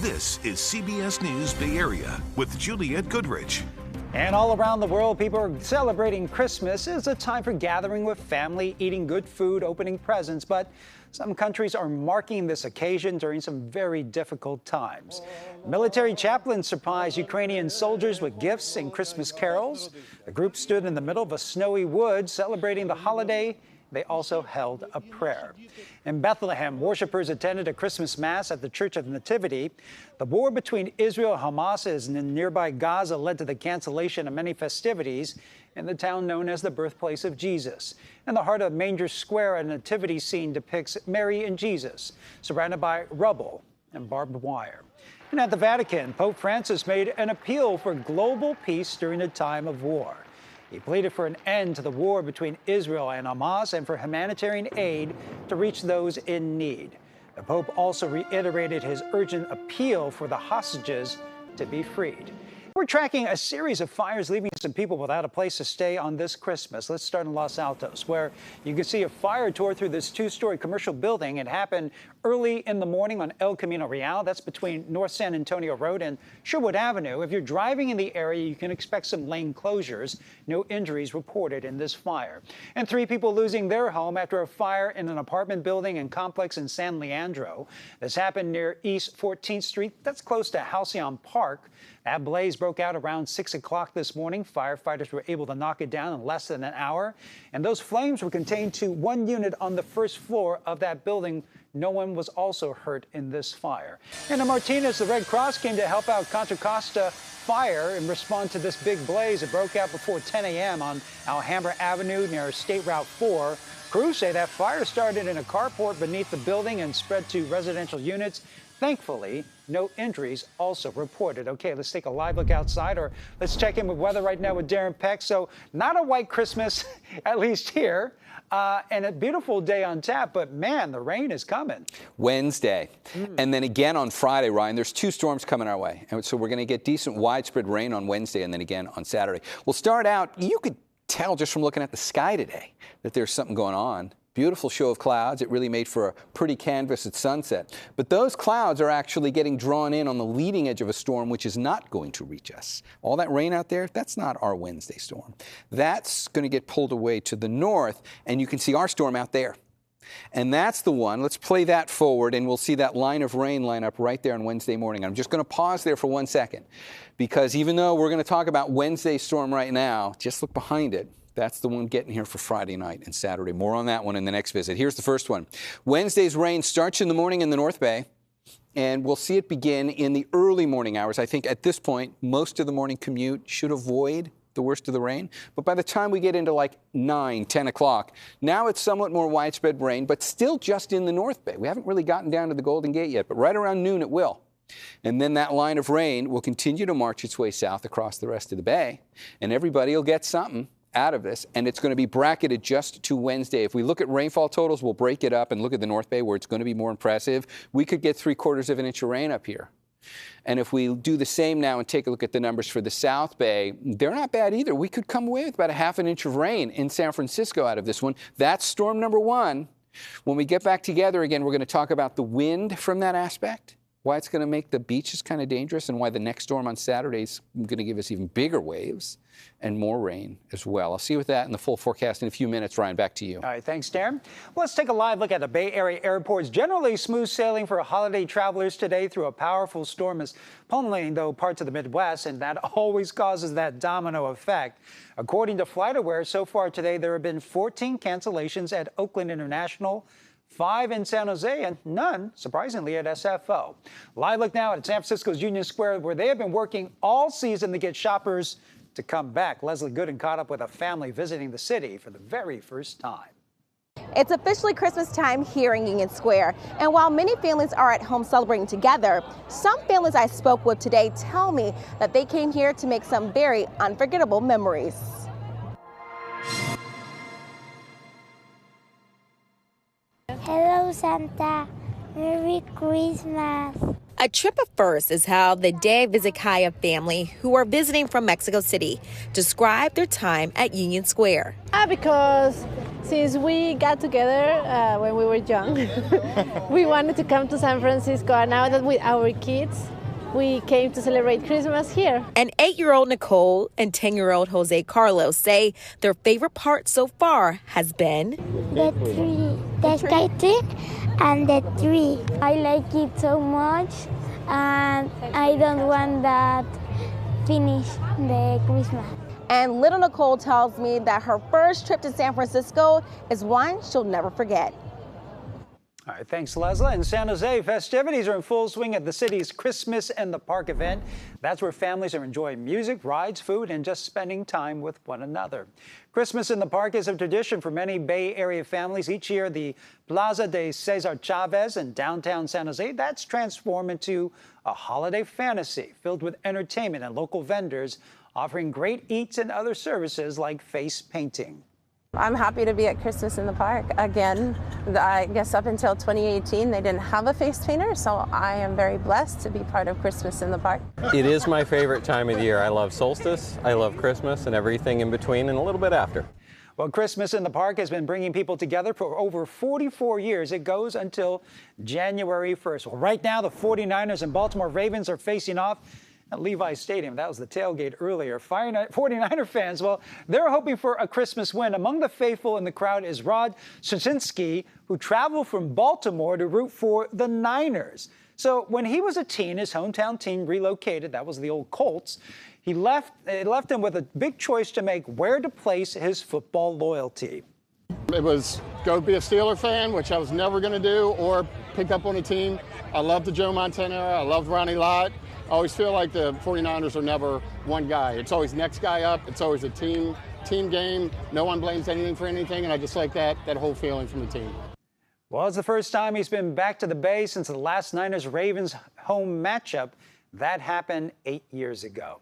This is CBS News Bay Area with Juliette Goodrich. And all around the world, people are celebrating Christmas. It's a time for gathering with family, eating good food, opening presents. But some countries are marking this occasion during some very difficult times. Military chaplains surprised Ukrainian soldiers with gifts and Christmas carols. The group stood in the middle of a snowy wood celebrating the holiday. They also held a prayer. In Bethlehem, worshipers attended a Christmas Mass at the Church of the Nativity. The war between Israel and Hamas in nearby Gaza led to the cancellation of many festivities in the town known as the birthplace of Jesus. In the heart of Manger Square, a nativity scene depicts Mary and Jesus, surrounded by rubble and barbed wire. And at the Vatican, Pope Francis made an appeal for global peace during a time of war. He pleaded for an end to the war between Israel and Hamas and for humanitarian aid to reach those in need. The Pope also reiterated his urgent appeal for the hostages to be freed. We're tracking a series of fires leaving some people without a place to stay on this Christmas. Let's start in Los Altos, where you can see a fire tore through this two-story commercial building. It happened early in the morning on El Camino Real. That's between North San Antonio Road and Sherwood Avenue. If you're driving in the area, you can expect some lane closures. No injuries reported in this fire. And 3 people losing their home after a fire in an apartment building and complex in San Leandro. This happened near East 14th Street. That's close to Halcyon Park. That blaze broke out around 6 o'clock this morning. Firefighters were able to knock it down in less than an hour. And those flames were contained to one unit on the first floor of that building. No one was also hurt in this fire. And in Martinez, the Red Cross came to help out Contra Costa Fire and respond to this big blaze. It broke out before 10 a.m. on Alhambra Avenue near State Route 4. Crews say that fire started in a carport beneath the building and spread to residential units. Thankfully, no injuries also reported. Okay, let's take a live look outside, or let's check in with weather right now with Darren Peck. So not a white Christmas, at least here, and a beautiful day on tap, but man, the rain is coming. Wednesday, and then again on Friday, Ryan, there's 2 storms coming our way. And so we're going to get decent widespread rain on Wednesday and then again on Saturday. We'll start out, you could tell just from looking at the sky today that there's something going on. Beautiful show of clouds. It really made for a pretty canvas at sunset. But those clouds are actually getting drawn in on the leading edge of a storm, which is not going to reach us. All that rain out there, that's not our Wednesday storm. That's going to get pulled away to the north, and you can see our storm out there. And that's the one. Let's play that forward, and we'll see that line of rain line up right there on Wednesday morning. I'm just going to pause there for 1 second, because even though we're going to talk about Wednesday's storm right now, just look behind it. That's the one getting here for Friday night and Saturday. More on that one in the next visit. Here's the first one. Wednesday's rain starts in the morning in the North Bay, and we'll see it begin in the early morning hours. I think at this point, most of the morning commute should avoid the worst of the rain. But by the time we get into like 9, 10 o'clock, now it's somewhat more widespread rain, but still just in the North Bay. We haven't really gotten down to the Golden Gate yet, but right around noon it will. And then that line of rain will continue to march its way south across the rest of the bay, and everybody will get something out of this, and it's going to be bracketed just to Wednesday. If we look at rainfall totals, we'll break it up and look at the North Bay where it's going to be more impressive. We could get 3/4 of an inch of rain up here. And if we do the same now and take a look at the numbers for the South Bay, they're not bad either. We could come away with about a 1/2 inch of rain in San Francisco out of this one. That's storm number 1. When we get back together again, we're going to talk about the wind from that aspect, why it's going to make the beaches kind of dangerous, and why the next storm on Saturday is going to give us even bigger waves and more rain as well. I'll see you with that in the full forecast in a few minutes. Ryan, back to you. All right, thanks, Darren. Let's take a live look at the Bay Area airports. Generally smooth sailing for holiday travelers today through a powerful storm is pummeling, though, parts of the Midwest, and that always causes that domino effect. According to FlightAware, so far today, there have been 14 cancellations at Oakland International, 5 in San Jose, and none, surprisingly, at SFO. Live look now at San Francisco's Union Square, where they have been working all season to get shoppers to come back. Leslie Gooden caught up with a family visiting the city for the very first time. It's officially Christmas time here in Union Square, and while many families are at home celebrating together, some families I spoke with today tell me that they came here to make some very unforgettable memories. Hello, Santa. Merry Christmas. A trip of firsts is how the De Vizcaya family, who are visiting from Mexico City, described their time at Union Square. Because Since we got together when we were young, we wanted to come to San Francisco, and now that with our kids, we came to celebrate Christmas here. And 8-year-old Nicole and 10-year-old Jose Carlos say their favorite part so far has been The tree, the skating and the tree. I like it so much, and I don't want that finish the Christmas. And little Nicole tells me that her first trip to San Francisco is one she'll never forget. All right, thanks, Leslie. In San Jose, festivities are in full swing at the city's Christmas in the Park event. That's where families are enjoying music, rides, food, and just spending time with one another. Christmas in the Park is a tradition for many Bay Area families. Each year, the Plaza de Cesar Chavez in downtown San Jose, that's transformed into a holiday fantasy filled with entertainment and local vendors offering great eats and other services like face painting. I'm happy to be at Christmas in the Park again. I guess up until 2018, they didn't have a face painter, so I am very blessed to be part of Christmas in the Park. It is my favorite time of the year. I love solstice, I love Christmas, and everything in between and a little bit after. Well, Christmas in the Park has been bringing people together for over 44 years. It goes until January 1st. Well, right now, the 49ers and Baltimore Ravens are facing off at Levi's Stadium. That was the tailgate earlier. 49er fans, well, they're hoping for a Christmas win. Among the faithful in the crowd is Rod Szczynski, who traveled from Baltimore to root for the Niners. So when he was a teen, his hometown team relocated. That was the old Colts. It left him with a big choice to make where to place his football loyalty. It was go be a Steeler fan, which I was never going to do, or pick up on a team. I loved the Joe Montana era. I loved Ronnie Lott. I always feel like the 49ers are never one guy. It's always next guy up. It's always a team game. No one blames anything for anything, and I just like that whole feeling from the team. Well, it's the first time he's been back to the Bay since the last Niners-Ravens home matchup. That happened 8 years ago.